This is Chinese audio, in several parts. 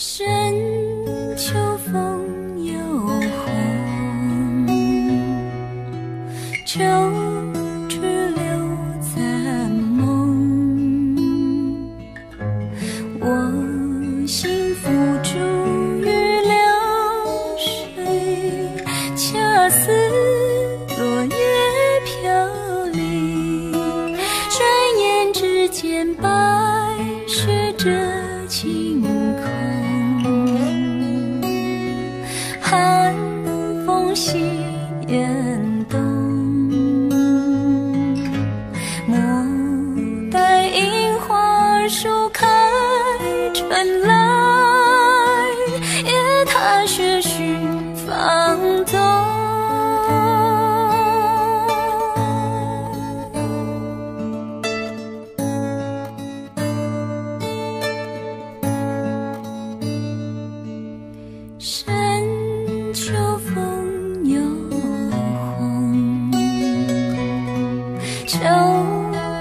深秋风又红，秋去留残梦。我心付诸于流水，恰似落叶飘零。转眼之间，白雪遮晴空，寒风袭严冬。莫待樱花树开春来，夜踏雪寻芳踪。深秋风又红，秋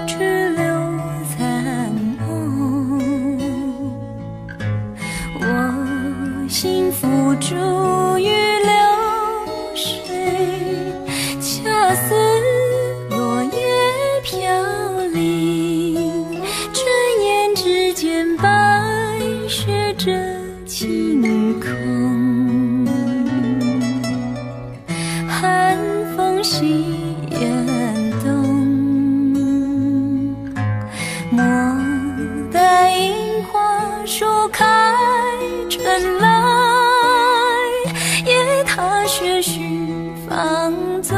去留残梦。我心付诸于流水，恰似落叶飘零。转眼之间，白雪遮晴空，寒风袭严冬。莫待樱花树开春来，夜踏雪寻芳踪。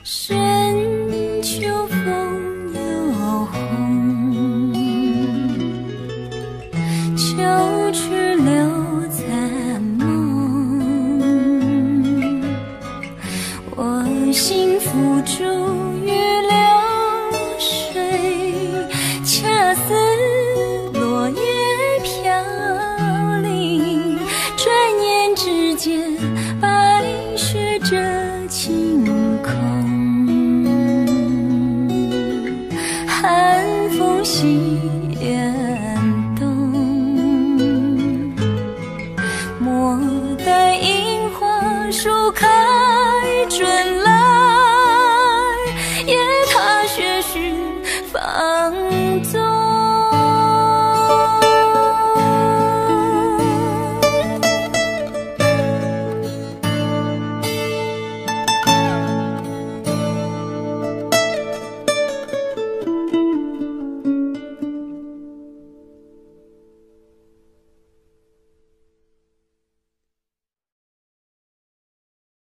深秋风又红，秋去留残梦。我心付诸于流